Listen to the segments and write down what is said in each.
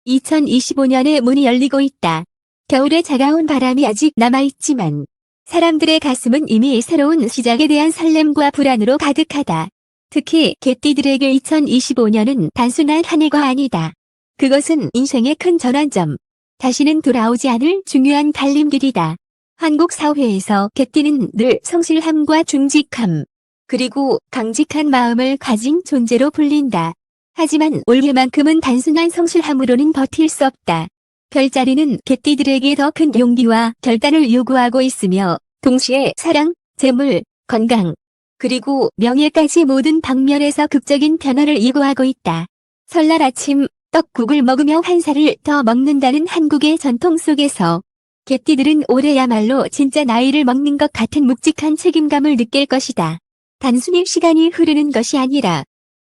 2025년에 문이 열리고 있다. 겨울의 차가운 바람이 아직 남아있지만 사람들의 가슴은 이미 새로운 시작에 대한 설렘과 불안으로 가득하다. 특히 개띠들에게 2025년은 단순한 한 해가 아니다. 그것은 인생의 큰 전환점. 다시는 돌아오지 않을 중요한 갈림길이다. 한국 사회에서 개띠는 늘 성실함과 중직함, 그리고 강직한 마음을 가진 존재로 불린다. 하지만 올해만큼은 단순한 성실함으로는 버틸 수 없다. 별자리는 개띠들에게 더 큰 용기와 결단을 요구하고 있으며 동시에 사랑, 재물, 건강, 그리고 명예까지 모든 방면에서 극적인 변화를 예고하고 있다. 설날 아침 떡국을 먹으며 한 살을 더 먹는다는 한국의 전통 속에서 개띠들은 올해야말로 진짜 나이를 먹는 것 같은 묵직한 책임감을 느낄 것이다. 단순히 시간이 흐르는 것이 아니라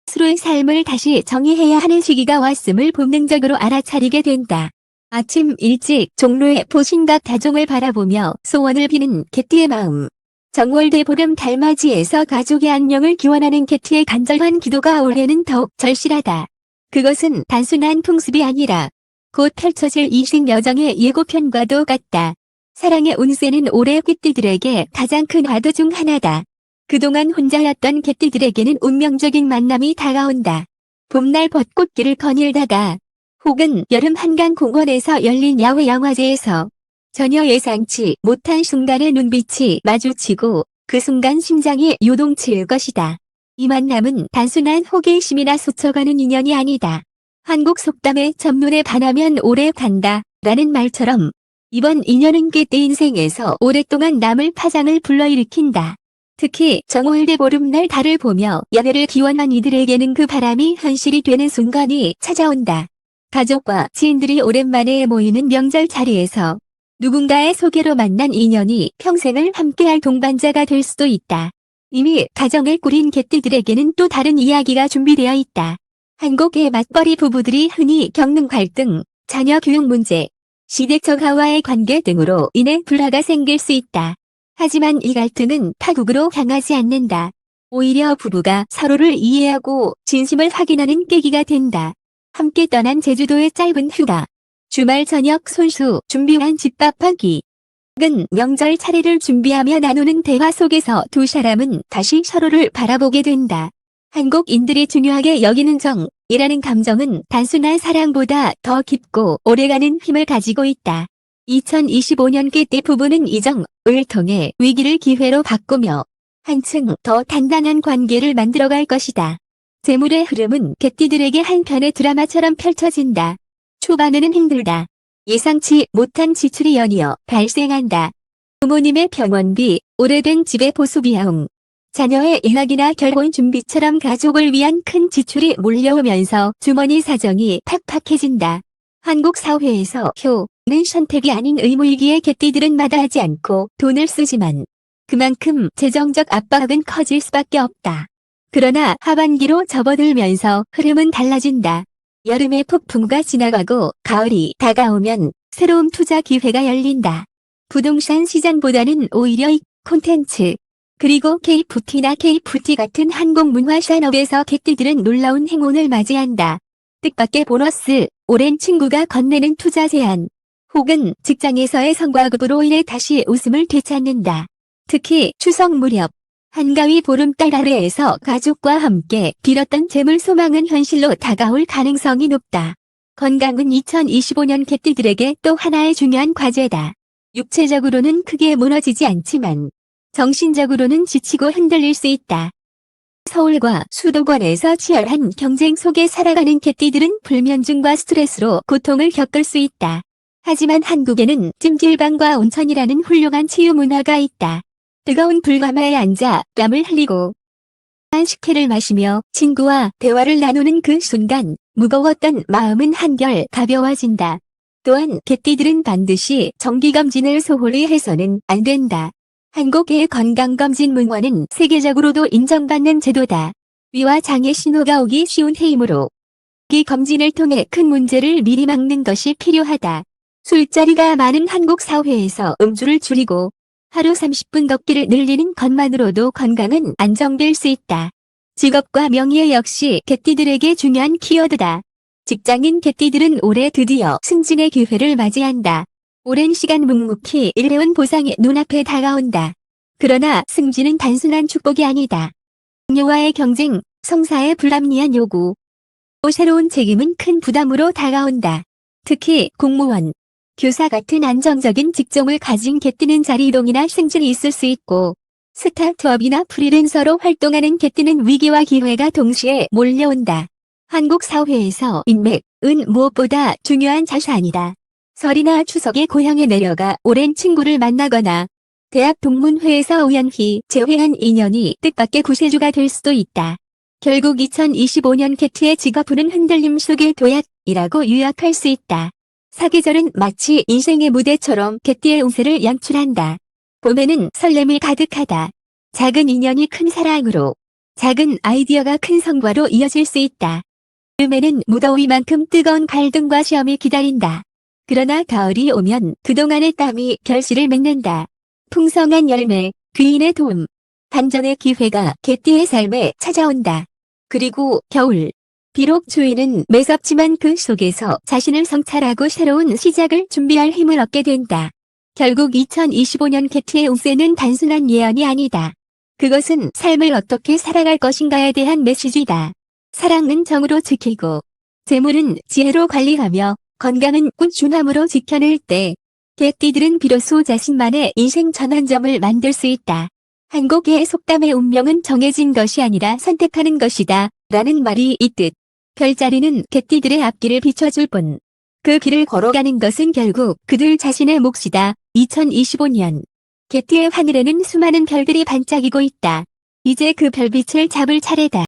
스스로의 삶을 다시 정의해야 하는 시기가 왔음을 본능적으로 알아차리게 된다. 아침 일찍 종로의 보신각 다종을 바라보며 소원을 비는 개띠의 마음. 정월대 보름 달맞이에서 가족의 안녕을 기원하는 개띠의 간절한 기도가 올해는 더욱 절실하다. 그것은 단순한 풍습이 아니라 곧 펼쳐질 이식 여정의 예고편과도 같다. 사랑의 운세는 올해 개띠들에게 가장 큰 화두 중 하나다. 그동안 혼자였던 개띠들에게는 운명적인 만남이 다가온다. 봄날 벚꽃길을 거닐다가 혹은 여름 한강 공원에서 열린 야외 영화제에서 전혀 예상치 못한 순간의 눈빛이 마주치고 그 순간 심장이 요동칠 것이다. 이 만남은 단순한 호기심이나 스쳐가는 인연이 아니다. 한국 속담에 첫눈에 반하면 오래 간다 라는 말처럼 이번 인연은 개띠 인생에서 오랫동안 남을 파장을 불러일으킨다. 특히 정월대 보름날 달을 보며 연애를 기원한 이들에게는 그 바람이 현실이 되는 순간이 찾아온다. 가족과 지인들이 오랜만에 모이는 명절 자리에서 누군가의 소개로 만난 인연이 평생을 함께할 동반자가 될 수도 있다. 이미 가정을 꾸린 개띠들에게는 또 다른 이야기가 준비되어 있다. 한국의 맞벌이 부부들이 흔히 겪는 갈등, 자녀 교육 문제, 시댁 처가와의 관계 등으로 인해 불화가 생길 수 있다. 하지만 이 갈등은 파국으로 향하지 않는다. 오히려 부부가 서로를 이해하고 진심을 확인하는 계기가 된다. 함께 떠난 제주도의 짧은 휴가. 주말 저녁 손수 준비한 집밥하기. 은 명절 차례를 준비하며 나누는 대화 속에서 두 사람은 다시 서로를 바라보게 된다. 한국인들이 중요하게 여기는 정이라는 감정은 단순한 사랑보다 더 깊고 오래가는 힘을 가지고 있다. 2025년 개띠 부부는 이 정을 통해 위기를 기회로 바꾸며 한층 더 단단한 관계를 만들어갈 것이다. 재물의 흐름은 개띠들에게 한편의 드라마처럼 펼쳐진다. 초반에는 힘들다. 예상치 못한 지출이 연이어 발생한다. 부모님의 병원비, 오래된 집의 보수비용, 자녀의 유학이나 결혼 준비처럼 가족을 위한 큰 지출이 몰려오면서 주머니 사정이 팍팍해진다. 한국 사회에서 효는 선택이 아닌 의무이기에 개띠들은 마다하지 않고 돈을 쓰지만 그만큼 재정적 압박은 커질 수밖에 없다. 그러나 하반기로 접어들면서 흐름은 달라진다. 여름의 폭풍과 지나가고 가을이 다가오면 새로운 투자 기회가 열린다. 부동산 시장보다는 오히려 이 콘텐츠, 그리고 KFT나 KFT 같은 한국 문화 산업에서 개띠들은 놀라운 행운을 맞이한다. 뜻밖의 보너스, 오랜 친구가 건네는 투자 제안, 혹은 직장에서의 성과급으로 인해 다시 웃음을 되찾는다. 특히 추석 무렵, 한가위 보름달 아래에서 가족과 함께 빌었던 재물 소망은 현실로 다가올 가능성이 높다. 건강은 2025년 개띠들에게 또 하나의 중요한 과제다. 육체적으로는 크게 무너지지 않지만 정신적으로는 지치고 흔들릴 수 있다. 서울과 수도권에서 치열한 경쟁 속에 살아가는 개띠들은 불면증과 스트레스로 고통을 겪을 수 있다. 하지만 한국에는 찜질방과 온천이라는 훌륭한 치유 문화가 있다. 뜨거운 불가마에 앉아 땀을 흘리고 식혜를 마시며 친구와 대화를 나누는 그 순간 무거웠던 마음은 한결 가벼워진다. 또한 개띠들은 반드시 정기검진을 소홀히 해서는 안 된다. 한국의 건강검진문화는 세계적으로도 인정받는 제도다. 위와 장애 신호가 오기 쉬운 해이므로 이 검진을 통해 큰 문제를 미리 막는 것이 필요하다. 술자리가 많은 한국 사회에서 음주를 줄이고 하루 30분 걷기를 늘리는 것만으로도 건강은 안정될 수 있다. 직업과 명예 역시 개띠들에게 중요한 키워드다. 직장인 개띠들은 올해 드디어 승진의 기회를 맞이한다. 오랜 시간 묵묵히 일해온 보상이 눈앞에 다가온다. 그러나 승진은 단순한 축복이 아니다. 동료와의 경쟁, 성사의 불합리한 요구, 또 새로운 책임은 큰 부담으로 다가온다. 특히 공무원, 교사 같은 안정적인 직종을 가진 개띠는 자리 이동이나 승진이 있을 수 있고, 스타트업이나 프리랜서로 활동하는 개띠는 위기와 기회가 동시에 몰려온다. 한국 사회에서 인맥은 무엇보다 중요한 자산이다. 설이나 추석에 고향에 내려가 오랜 친구를 만나거나 대학 동문회에서 우연히 재회한 인연이 뜻밖의 구세주가 될 수도 있다. 결국 2025년 개띠의 직업운은 흔들림 속의 도약이라고 요약할 수 있다. 사계절은 마치 인생의 무대처럼 개띠의 운세를 연출한다. 봄에는 설렘이 가득하다. 작은 인연이 큰 사랑으로, 작은 아이디어가 큰 성과로 이어질 수 있다. 여름에는 무더위만큼 뜨거운 갈등과 시험이 기다린다. 그러나 가을이 오면 그동안의 땀이 결실을 맺는다. 풍성한 열매, 귀인의 도움, 반전의 기회가 개띠의 삶에 찾아온다. 그리고 겨울. 비록 추위는 매섭지만 그 속에서 자신을 성찰하고 새로운 시작을 준비할 힘을 얻게 된다. 결국 2025년 개띠의 운세는 단순한 예언이 아니다. 그것은 삶을 어떻게 살아갈 것인가에 대한 메시지다. 사랑은 정으로 지키고, 재물은 지혜로 관리하며, 건강은 꾸준함으로 지켜낼 때, 개띠들은 비로소 자신만의 인생 전환점을 만들 수 있다. 한국의 속담의 운명은 정해진 것이 아니라 선택하는 것이다. 라는 말이 있듯, 별자리는 개띠들의 앞길을 비춰줄 뿐, 그 길을 걸어가는 것은 결국 그들 자신의 몫이다. 2025년. 개띠의 하늘에는 수많은 별들이 반짝이고 있다. 이제 그 별빛을 잡을 차례다.